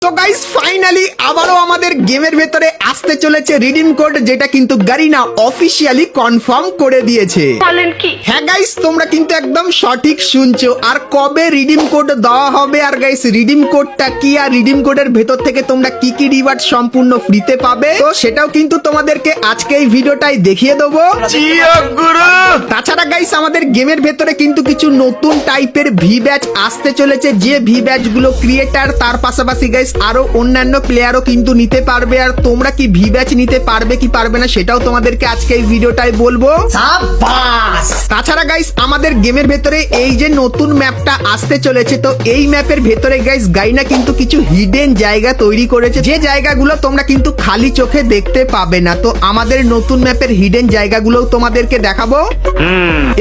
তো guys finally আবারও আমাদের গেমের ভেতরে আসতে চলেছে রিডিম কোড, যেটা কিন্তু গারিনা অফিসিয়ালি কনফার্ম করে দিয়েছে। বলেন কি? হ্যাঁ গাইস, তোমরা কিন্তু একদম সঠিক শুনছো। আর কবে রিডিম কোড দেওয়া হবে, আর গাইস রিডিম কোডটা কি, আর রিডিম কোডের ভেতর থেকে তোমরা কি কি রিওয়ার্ড সম্পূর্ণ ফ্রিতে পাবে, তো সেটাও কিন্তু তোমাদেরকে আজকে এই ভিডিওটাই দেখিয়ে দেবো। তাছাড়া গাইস আমাদের গেমের ভেতরে কিন্তু কিছু নতুন টাইপের ভি ব্যাচ আসতে চলেছে, যে ভি ব্যাচ গুলো ক্রিয়েটার তার পাশাপাশি গাইস আরো অন্যান্য প্লেয়ারও কিন্তু নিতে পারবে। আর তোমরা কি ভি ব্যাচ নিতে পারবে কি পারবে না সেটাও তোমাদেরকে আজকে এই ভিডিওটাই বলবো। তাছাড়া গাইস আমাদের গেমের ভেতরে এই যে নতুন ম্যাপটা আসতে চলেছে, তো এই ম্যাপের ভেতরে গাইস গাইনা কিন্তু কিছু হিডেন জায়গা তৈরি করেছে, যে জায়গাগুলো তোমরা কিন্তু খালি চোখে দেখতে পাবে না। তো আমাদের নতুন ম্যাপের হিডেন জায়গাগুলো তোমাদেরকে দেখাবো।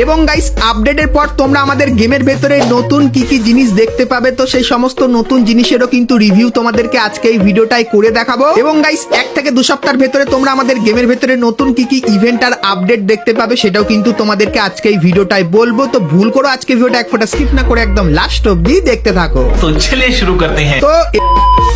এবং গাইস আপডেটের পর তোমরা আমাদের গেমের ভেতরে নতুন কি কি জিনিস দেখতে পাবে, তো সেই সমস্ত নতুন জিনিসেরও কিন্তু রিভিউ তোমাদেরকে আজকে এই ভিডিওটাই করে দেখাবো। এবং গাইস 1 থেকে 2 সপ্তাহের ভেতরে তোমরা আমাদের গেমের ভেতরে নতুন কি কি ইভেন্ট আর আপডেট দেখতে পাবে, সেটাও কিন্তু তোমাদেরকে আজকে এই ভিডিওটাই বলবো। তো ভুল করো আজকে ভিডিওটা এক ফোঁটা স্কিপ না করে একদম লাস্ট অবধি দেখতে থাকো। তো চলিए শুরু করতে हैं।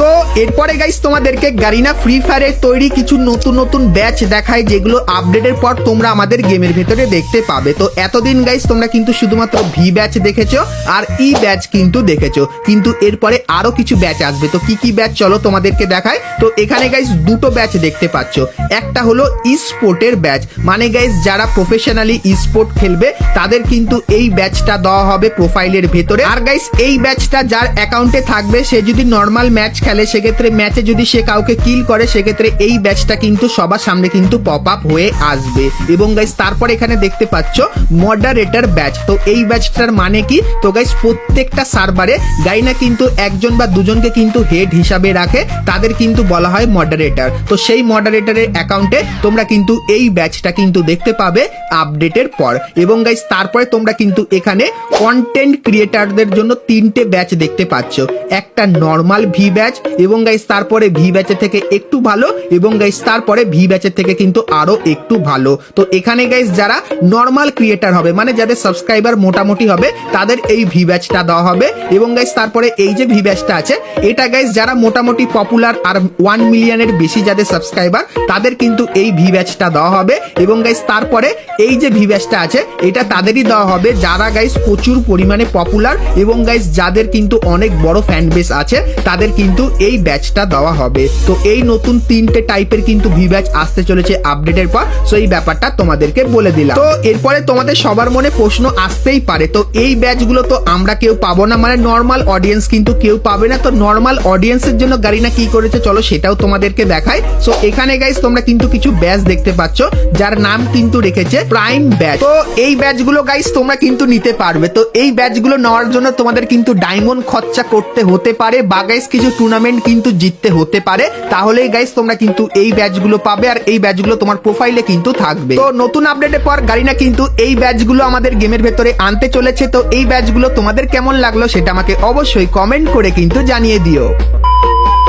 তো এরপরে গাইস তোমাদেরকে গারিনা ফ্রি ফায়ারের তৈরি কিছু নতুন নতুন ব্যাচ দেখায়, যেগুলো আপডেটের পর তোমরা আমাদের গেমের ভেতরে দেখতে পাবে। তো এতদিন গাইস তোমরা কিন্তু শুধুমাত্র ভি ব্যাচ দেখেছো আর ই ব্যাচ কিন্তু দেখেছো, কিন্তু এরপরে আরো কিছু ব্যাচ আসবে। তো কি কি ব্যাচ চলো তোমাদেরকে দেখায়। তো এখানে গাইস দুটো ব্যাচ দেখতে পাচ্ছ, একটা হলো ই স্পোর্টের ব্যাচ, মানে গাইস যারা প্রফেশনালি ই স্পোর্ট খেলবে তাদের কিন্তু এই ব্যাচটা দেওয়া হবে প্রোফাইলের ভেতরে। আর গাইস এই ব্যাচটা যার অ্যাকাউন্টে থাকবে, সে যদি নর্মাল ম্যাচ খেলে, সেক্ষেত্রে ম্যাচে যদি সে কাউকে কিল করে, সেক্ষেত্রে এই ব্যাচটা কিন্তু সবার সামনে কিন্তু পপ আপ হয়ে আসবে। এবং গাইস তারপরে এখানে দেখতে পাচ্ছ মডারেটর ব্যাচ। তো এই ব্যাচটার মানে কি, তো গাইস প্রত্যেকটা সার্ভারে গাইনা কিন্তু একজন বা দুজনকে কিন্তু হেড হিসাবে রাখে, তাদের কিন্তু বলা হয় মডারেটর। তো সেই মডারেটরের অ্যাকাউন্টে তোমরা কিন্তু এই ব্যাচটা কিন্তু দেখতে পাবে আপডেটের পর। এবং গাইস তারপরে তোমরা কিন্তু এখানে কন্টেন্ট ক্রিয়েটারদের জন্য 3টে ব্যাচ দেখতে পাচ্ছ, একটা নর্মাল ভি ব্যাচ, এবং গাইস তারপরে ভি ব্যাচের থেকে একটু ভালো, এবং গাইস তারপরে ভি ব্যাচের থেকে কিন্তু আরো একটু ভালো। তো এখানে গাইস যারা নর্মাল ক্রিয়েটার হবে, মানে যাদের সাবস্ক্রাইবার মোটামুটি হবে, তাদের এই ভি ব্যাচটা দেওয়া হবে। এবং গাইস তারপরে এই যে ভি ব্যাচটা আছে, এটা গাইস যারা মোটামুটি পপুলার আর 1 মিলিয়নের বেশি যাদের সাবস্ক্রাইবার, তাদের কিন্তু এই ভি ব্যাচটা দেওয়া হবে। এবং গাইস তারপরে এই যে ভি ব্যাচটা আছে, এটা তাদেরই দেওয়া হবে যারা গাইস প্রচুর পরিমাণে পপুলার, এবং গাইস যাদের কিন্তু অনেক বড় ফ্যান বেস আছে, তাদের কিন্তু এই ব্যাচটা দেওয়া হবে। তো এই নতুন 3টে টাইপের কিন্তু ভি ব্যাচ আসতে চলেছে আপডেটের পর, সো এই ব্যাপারটা তোমাদেরকে বলে দিলাম। তো এরপরে তোমাদের সবার মনে প্রশ্ন আসতেই পারে, তো এই ব্যাচগুলো তো আমরা কেউ পাবো না, মানে নর্মাল অডিয়েন্স কিন্তু কেউ পাবে না। তো নর্মাল অডিয়েন্সের জন্য গারিনা কি করেছে চলো সেটাও তোমাদেরকে দেখাই। সো এখানে গাইস তোমরা কিন্তু কিছু ব্যাচ দেখতে পাচ্ছ, যার নাম কিন্তু রেখেছে প্রাইম ব্যাচ। তো এই ব্যাচগুলো গাইস তোমরা কিন্তু নিতে পারবে। তো এই ব্যাচগুলো নেওয়ার জন্য তোমাদের কিন্তু ডায়মন্ড খরচা করতে হতে পারে, বা গাইস কিছু টুর্নামেন্ট কিন্তু জিততে হতে পারে, তাহলেই গাইস তোমরা কিন্তু এই ব্যাচগুলো পাবে, আর এই ব্যাচগুলো তোমার প্রোফাইলে কিন্তু থাকবে। তো নতুন আপডেটের পর গারিনা কিন্তু এই ব্যাচগুলো আমাদের গেমের ভেতরে আনতে চলেছে। তো এই ব্যাচগুলো তোমাদের কেমন লাগলো সেটা আমাকে অবশ্যই কমেন্ট করে কিন্তু জানিয়ে দিও।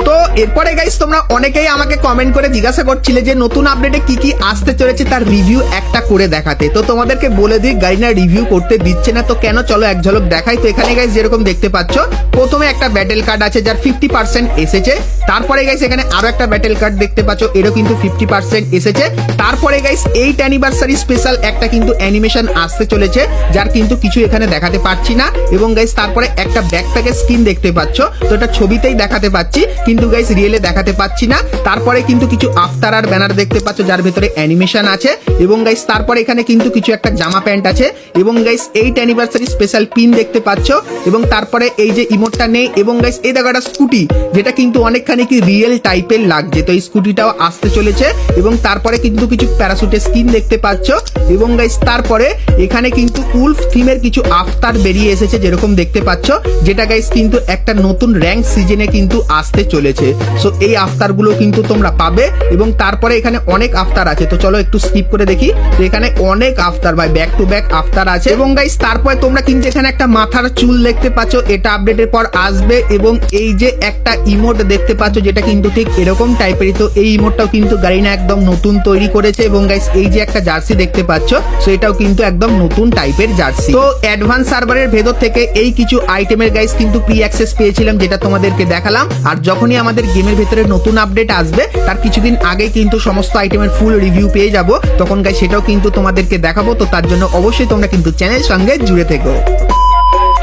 তো এরপরে গাইস তোমরা অনেকেই আমাকে কমেন্ট করে জিজ্ঞাসা করছিলে যে নতুন আপডেটে কি কি আসতে চলেছে তার রিভিউ একটা করে দেখাতে। তো তোমাদেরকে বলে দিই গাইনা রিভিউ করতে দিচ্ছে না, তো কেন চলো এক ঝলক দেখাই। তো এখানে গাইস যেরকম দেখতে পাচ্ছ, প্রথমে একটা ব্যাটেল কার্ড আছে যার 50% এসেছে। তারপরে গাইস এখানে আরো একটা ব্যাটেল কার্ড দেখতে পাচ্ছ, এরও কিন্তু 50% এসেছে। তারপরে গাইস 8 অ্যানিভার্সারি স্পেশাল একটা কিন্তু অ্যানিমেশন আসতে চলেছে, যার কিন্তু কিছু এখানে দেখাতে পারছি না। এবং গাইস তারপরে একটা ব্যাকপ্যাকের স্কিন দেখতে পাচ্ছ, তো এটা ছবিতেই দেখাতে পাচ্ছি, কিন্তু গাইস রিয়েলে দেখাতে পাচ্ছি না। তারপরে কিন্তু কিছু আফতার আর ব্যানার দেখতে পাচ্ছ, যার ভেতরে অ্যানিমেশন আছে। এবং গাইস তারপরে এখানে কিন্তু কিছু একটা জামা প্যান্ট আছে। এবং গাইস 8 অ্যানিভার্সারি স্পেশাল পিন দেখতে পাচ্ছ। এবং তারপরে এই যে ইমোটটা নেই। এবং গাইস এই দেখো একটা স্কুটি, যেটা কিন্তু অনেকখানি কি রিয়েল টাইপের লাগছে, তো এই স্কুটিটাও আসতে চলেছে। এবং তারপরে কিন্তু কিছু প্যারাশুটের স্কিন দেখতে পাচ্ছ। এবং গাইস তারপরে এখানে কিন্তু উলফ থিমের কিছু আফতার বেরিয়ে এসেছে, যেরকম দেখতে পাচ্ছ, যেটা গাইস কিন্তু একটা নতুন র্যাঙ্ক সিজনে কিন্তু আসতে চলেছে। সো এই আফতারগুলো কিন্তু তোমরা পাবে এবং তারপরে এখানে অনেক আফতার আছে। তো চলো একটু স্কিপ করে দেখি। তো এখানে অনেক আফতার ভাই, ব্যাক টু ব্যাক আফতার আছে। এবং গাইস তারপরে তোমরা কিন্তু এখানে একটা মাথার চুল দেখতে পাচ্ছ, এটা আপডেটের পর আসবে। এবং এই যে একটা ইমোট দেখতে পাচ্ছ যেটা কিন্তু ঠিক এরকম টাইপেরই, তো এই ইমোটটাও কিন্তু গারিনা একদম নতুন তৈরি করেছে। এবং গাইস এই যে একটা জার্সি দেখতে পাচ্ছ, সো এটাও কিন্তু একদম নতুন টাইপের জার্সি। তো অ্যাডভান্স সার্ভারের ভেতর থেকে এই কিছু আইটেমের গাইস কিন্তু প্রি অ্যাক্সেস পেয়েছিলাম, যেটা তোমাদেরকে দেখালাম। আর যখনই আমাদের গেমের ভেতরে নতুন আপডেট আসবে তার কিছুদিন আগে কিন্তু সমস্ত আইটেমের ফুল রিভিউ পেয়ে যাব, তখন গাইস সেটাও কিন্তু তোমাদেরকে দেখাবো। তো তার জন্য অবশ্যই তোমরা কিন্তু চ্যানেল সঙ্গে জুড়ে থেকো।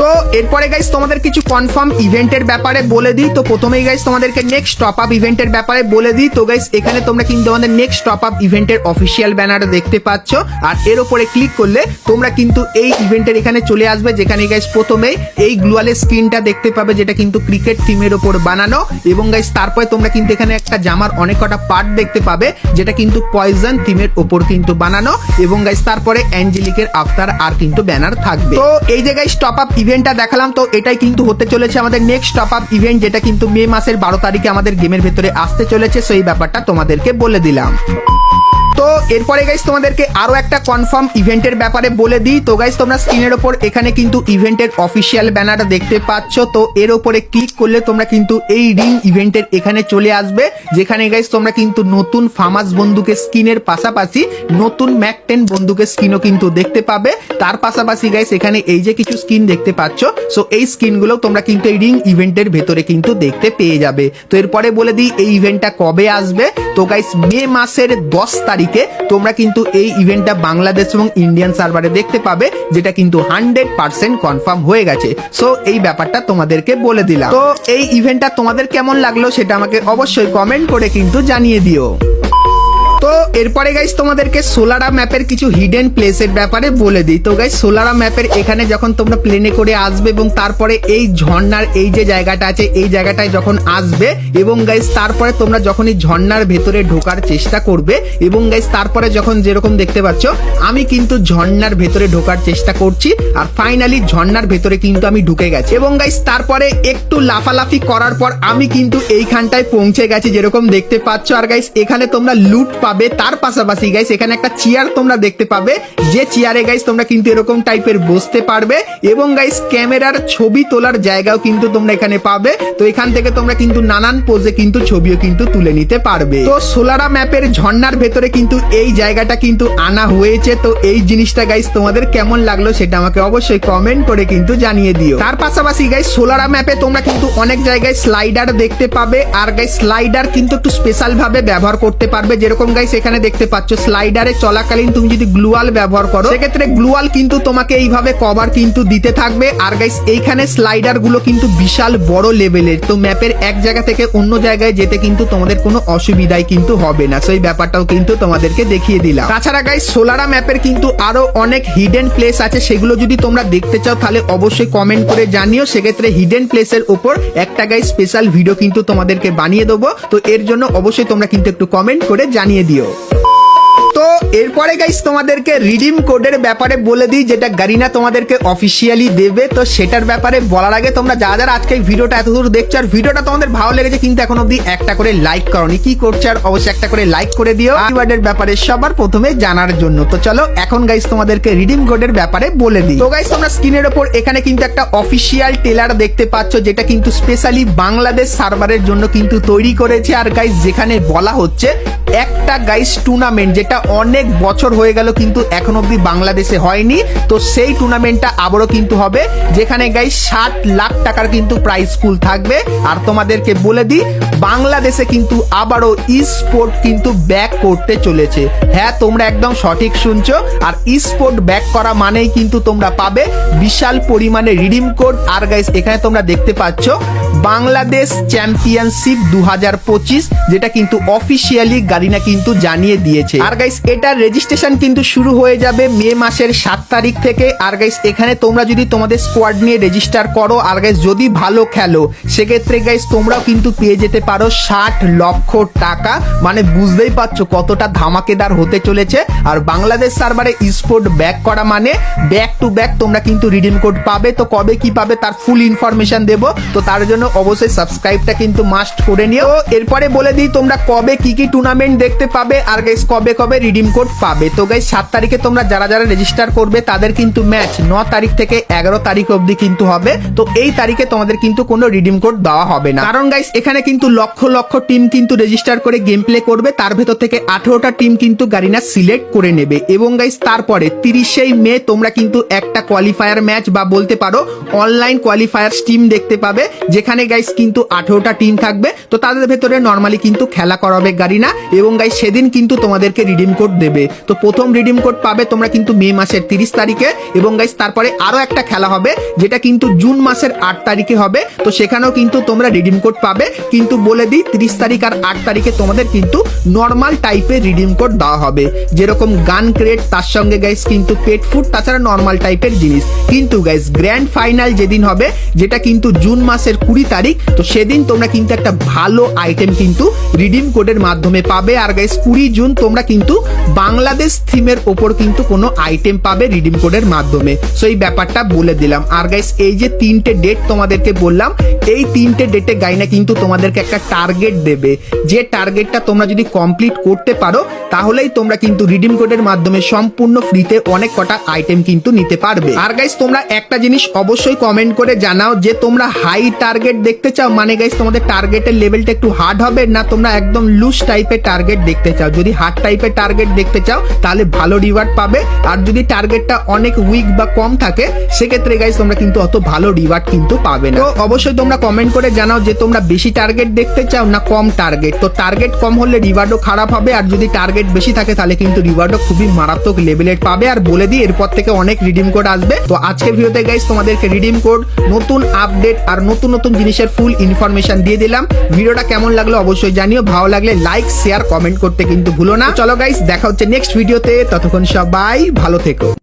তো এরপরে গাইস তোমাদের কিছু কনফার্ম ইভেন্টের ব্যাপারে বলে দিই। তো প্রথমেই গাইস তোমাদেরকে নেক্সট টপ আপ ইভেন্টের ব্যাপারে বলে দিই। তো গাইস এখানে তোমরা কিন্তু আমাদের নেক্সট টপ আপ ইভেন্টের অফিসিয়াল ব্যানার দেখতে পাচ্ছ, আর এর উপরে ক্লিক করলে তোমরা কিন্তু এই ইভেন্টের এখানে চলে আসবে, যেখানে গাইস প্রথমেই এই গ্লুয়ালের স্ক্রিনটা দেখতে পাবে, যেটা কিন্তু ক্রিকেট টিমের ওপর বানানো। এবং গাইস তারপরে তোমরা কিন্তু এখানে একটা জামার অনেক কটা পার্ট দেখতে পাবে, যেটা কিন্তু পয়জন টিমের ওপর কিন্তু বানানো। এবং গাইস তারপরে অ্যাঞ্জেলিকের আফতার আর কিন্তু ব্যানার থাকবে। তো এই যে গাইস টপ আপ ইভেন্টটা দেখালাম, তো এটাই কিন্তু হতে চলেছে আমাদের নেক্সট টপ আপ ইভেন্ট, যেটা কিন্তু মে মাসের 12 তারিখে আমাদের গেমের ভেতরে আসতে চলেছে। সেই ব্যাপারটা তোমাদেরকে বলে দিলাম। তো এরপরে গাইস তোমাদেরকে আরো একটা কনফার্ম ইভেন্টের ব্যাপারে বলে দিই। তো গাইস তোমরা স্ক্রিনের ওপর এখানে কিন্তু ইভেন্টের অফিসিয়াল ব্যানার দেখতে পাচ্ছ। তো এর ওপরে ক্লিক করলে তোমরা কিন্তু এই রিং ইভেন্টের এখানে চলে আসবে, যেখানে গাইস তোমরা কিন্তু নতুন ফামাস বন্দুকের স্কিনের পাশাপাশি নতুন ম্যাক 10 বন্দুকের স্কিনও কিন্তু দেখতে পাবে। তার পাশাপাশি গাইস এখানে এই যে কিছু স্কিন দেখতে পাচ্ছ, সো এই স্কিনগুলো তোমরা কিন্তু এই রিং ইভেন্টের ভেতরে কিন্তু দেখতে পেয়ে যাবে। তো এরপরে বলে দিই এই ইভেন্টটা কবে আসবে। তো গাইস মে মাসের 10 তারিখে তোমরা কিন্তু এই ইভেন্টটা বাংলাদেশ এবং ইন্ডিয়ান সার্ভারে দেখতে পাবে, যেটা কিন্তু 100% কনফার্ম হয়ে গেছে। সো এই ব্যাপারটা তোমাদেরকে বলে দিলাম। তো এই ইভেন্টটা তোমাদের কেমন লাগলো সেটা আমাকে অবশ্যই কমেন্ট করে কিন্তু জানিয়ে দিও। তো এরপরে গাইস তোমাদেরকে সোলারা ম্যাপের কিছু হিডেন প্লেসের ব্যাপারে বলে দিই। তো গাইস সোলারা ম্যাপের এখানে যখন তোমরা প্লেনে করে আসবে এবং তারপরে এই ঝর্ণার এই যে জায়গাটা আছে এই জায়গাটায় যখন আসবে, এবং গাইস তারপরে তোমরা যখন এই ঝর্ণার ভেতরে ঢোকার চেষ্টা করবে, এবং গাইস তারপরে যখন যেরকম দেখতে পাচ্ছ আমি কিন্তু ঝর্ণার ভেতরে ঢোকার চেষ্টা করছি, আর ফাইনালি ঝর্ণার ভেতরে কিন্তু আমি ঢুকে গেছি। এবং গাইস তারপরে একটু লাফালাফি করার পর আমি কিন্তু এইখানটায় পৌঁছে গেছি, যেরকম দেখতে পাচ্ছ। আর গাইস এখানে তোমরা লুট পাবে, তার পাশাপাশি গাইস এখানে একটা চেয়ার তোমরা দেখতে পাবে, যে চেয়ারে গাইস তোমরা কিন্তু এরকম টাইপের বসতে পারবে। এবং গাইস ক্যামেরার ছবি তোলার জায়গাও কিন্তু তোমরা এখানে পাবে। তো এখান থেকে তোমরা কিন্তু নানান পোজে কিন্তু ছবিও কিন্তু তুলে নিতে পারবে। তো সোলারা ম্যাপের ঝর্ণার ভেতরে কিন্তু এই জায়গাটা কিন্তু আনা হয়েছে। তো এই জিনিসটা গাইস তোমাদের কেমন লাগলো সেটা আমাকে অবশ্যই কমেন্ট করে কিন্তু জানিয়ে দিও। তার পাশাপাশি গাইস সোলারা ম্যাপে তোমরা কিন্তু অনেক জায়গায় স্লাইডার দেখতে পাবে, আর গাইস স্লাইডার কিন্তু একটু স্পেশাল ভাবে ব্যবহার করতে পারবে। যেরকম গাইস এখানে দেখতে পাচ্ছ স্লাইডারে চলাকালীন তুমি যদি গ্লুয়াল ব্যবহার করো, সেক্ষেত্রে গ্লুয়াল কিন্তু তোমাকে এইভাবে কভার কিন্তু দিতে থাকবে। আর গাইস এইখানে স্লাইডার গুলো কিন্তু বিশাল বড় লেভেলের, তো ম্যাপের এক জায়গা থেকে অন্য জায়গায় যেতে কিন্তু তোমাদের কোনো অসুবিধাই কিন্তু হবে না। সেই ব্যাপারটাও কিন্তু তোমাদেরকে দেখিয়ে দিলাম। তাছাড়া গাইস সোলারা ম্যাপের কিন্তু আরো অনেক হিডেন প্লেস আছে, সেগুলো যদি তোমরা দেখতে চাও তাহলে অবশ্যই কমেন্ট করে জানিও। সেক্ষেত্রে হিডেন প্লেসের উপর একটা গাইস স্পেশাল ভিডিও কিন্তু তোমাদেরকে বানিয়ে দেবো। তো এর জন্য অবশ্যই তোমরা কিন্তু একটু কমেন্ট করে জানিয়ে দিও। তো এরপরে গাইস তোমাদেরকে রিডিম কোডের ব্যাপারে বলে দিই, যেটা গারিনা তোমাদেরকে অফিসিয়ালি দেবে। তো সেটার ব্যাপারে বলার আগে তোমরা যারা আজকে ভিডিওটা এতদূর দেখছো আর ভিডিওটা তোমাদের ভালো লেগেছে কিন্তু এখন অবধি একটা করে লাইক করোনি, কি করছো আর অবশ্যই একটা করে লাইক করে দিও রিওয়ার্ডের ব্যাপারে সবার প্রথমে জানার জন্য। তো চলো এখন গাইস তোমাদেরকে রিডিম কোডের ব্যাপারে বলে দিই। তো গাইস তোমরা স্ক্রিনের ওপর এখানে কিন্তু একটা অফিসিয়াল টেলার দেখতে পাচ্ছ, যেটা কিন্তু স্পেশালি বাংলাদেশ সার্ভারের জন্য কিন্তু তৈরি করেছে। আর গাইস যেখানে বলা হচ্ছে একটা গাইস টুর্নামেন্ট যেটা অনেক বছর হয়ে গেল কিন্তু এখন অবধি বাংলাদেশে হয়নি, তো সেই টুর্নামেন্টটা আবারও কিন্তু হবে, যেখানে গাইস 60 লাখ টাকার কিন্তু প্রাইজ পুল থাকবে। আর তোমাদেরকে বলে দিই বাংলাদেশে কিন্তু আবারও ই স্পোর্ট কিন্তু ব্যাক করতে চলেছে। হ্যাঁ তোমরা একদম সঠিক শুনছো, আর ই স্পোর্ট ব্যাক করা মানেই কিন্তু তোমরা পাবে বিশাল পরিমাণে রিডিম কোড। আর গাইস এখানে তোমরা দেখতে পাচ্ছ বাংলাদেশ চ্যাম্পিয়নশিপ 2025, যেটা কিন্তু অফিসিয়ালি গারিনা কিন্তু জানিয়ে দিয়েছে। আর গাইস এটার রেজিস্ট্রেশন কিন্তু শুরু হয়ে যাবে মে মাসের 7 তারিখ থেকে। আর গাইস এখানে তোমরা যদি তোমাদের স্কোয়াড নিয়ে রেজিস্টার করো আর গাইস যদি ভালো খেলো সেক্ষেত্রে গাইস তোমরাও কিন্তু পেয়ে যেতে পারো 60 লক্ষ টাকা। মানে বুঝতেই পারছো কতটা ধামাকেদার হতে চলেছে। আর বাংলাদেশ সার্ভারে স্পোর্ট ব্যাক করা মানে ব্যাক টু ব্যাক তোমরা কিন্তু রিডিম কোড পাবে। তো কবে কি পাবে তার ফুল ইনফরমেশন দেবো, তো তার জন্য অবশ্যই সাবস্ক্রাইবটা কিন্তু মাস্ট করে নিও। এরপরে বলে দিই তোমরা কবে কি কি টুর্নামেন্ট দেখতে পাবে আর গাইস কবে কবে রিডিম কোড পাবে। তো গাইস 7 তারিখে তোমরা যারা যারা রেজিস্টার করবে তাদের কিন্তু ম্যাচ 9 তারিখ থেকে 11 তারিখ অবধি কিন্তু হবে। তো এই তারিখে তোমাদের কিন্তু কোনো রিডিম কোড দেওয়া হবে না, কারণ গাইস এখানে কিন্তু লক্ষ লক্ষ টিম কিন্তু রেজিস্টার করে গেম প্লে করবে। তার ভেতর থেকে 18টা টিম কিন্তু গারিনা সিলেক্ট করে নেবে এবং গাইস তারপরে 30 মে তোমরা কিন্তু একটা কোয়ালিফায়ার ম্যাচ বা বলতে পারো অনলাইন কোয়ালিফায়ার টিম দেখতে পাবে, যেখানে গাইস কিন্তু 18টা টিম থাকবে। তো তাদের ভেতরে নরমালি কিন্তু খেলা করাবে গারিনা এবং গাইস সেদিন কিন্তু তোমাদেরকে রিডিম কোড দেবে। তো প্রথম রিডিম কোড পাবে তোমরা কিন্তু মে মাসের 30 তারিখে এবং গাইস তারপরে আরো একটা খেলা হবে যেটা কিন্তু জুন মাসের 8 তারিখে হবে। তো সেখানেও কিন্তু তোমরা রিডিম কোড পাবে, কিন্তু বলে দিই 30 তারিখ আর 8 তারিখে তোমাদের কিন্তু নর্মাল টাইপের রিডিম কোড দেওয়া হবে, যেরকম গান ক্রেট, তার সঙ্গে গাইস কিন্তু পেট ফুড, তাছাড়া নর্মাল টাইপের জিনিস। কিন্তু গাইস গ্র্যান্ড ফাইনাল যেদিন হবে যেটা কিন্তু জুন মাসের 20 তারিখ, তো সেদিন তোমরা কিন্তু একটা ভালো আইটেম কিন্তু রিডিম কোডের মাধ্যমে পাবে। আর গাইস 20 জুন তোমরা কিন্তু বাংলাদেশ থিমের ওপর কিন্তু কোনো আইটেম পাবে রিডিম কোডের মাধ্যমে। সো এই ব্যাপারটা বলে দিলাম। আর গাইস এই যে 3টে ডেট তোমাদেরকে বললাম, এই 3টে ডেটে গাইনা কিন্তু তোমাদেরকে একটা টার্গেট দেবে, যে টার্গেটটা তোমরা যদি কমপ্লিট করতে পারো তাহলেই তোমরা কিন্তু রিডিম কোডের মাধ্যমে সম্পূর্ণ ফ্রিতে অনেক কটা আইটেম কিন্তু নিতে পারবে। আর গাইস তোমরা একটা জিনিস অবশ্যই কমেন্ট করে জানাও যে তোমরা হাই টার্গেট দেখতে চাও, মানে গাইস তোমাদের টার্গেটের লেভেলটা একটু হার্ড হবে, না তোমরা একদম লুজ টাইপের টার্গেট দেখতে চাও। যদি হার্ড টাইপের টার্গেট দেখতে চাও তাহলে ভালো রিওয়ার্ড পাবে, আর যদি টার্গেটটা অনেক উইক বা কম থাকে সেক্ষেত্রে গাইস তোমরা কিন্তু অত ভালো রিওয়ার্ড কিন্তু পাবে না। তো অবশ্যই তোমরা কমেন্ট করে জানাও যে তোমরা বেশি টার্গেট দেখতে চাও না কম টার্গেট। তো টার্গেট কম হলে রিওয়ার্ডও খারাপ হবে, আর যদি টার্গেট বেশি থাকে তাহলে কিন্তু রিওয়ার্ডও খুবই মারাত্মক লেভেলের পাবে। আর বলে দিই এরপর থেকে অনেক রিডিম কোড আসবে। তো আজকের ভিডিওতে গাইস তোমাদেরকে রিডিম কোড, নতুন আপডেট আর নতুন নতুন জিনিসের ফুল ইনফরমেশন দিয়ে দিলাম। ভিডিওটা কেমন লাগলো অবশ্যই জানিও, ভালো লাগলে লাইক শেয়ার কমেন্ট করতে কিন্তু ভুলো না। চলো গাইস দেখা হচ্ছে নেক্সট ভিডিওতে, ততক্ষণ সবাই ভালো থেকো।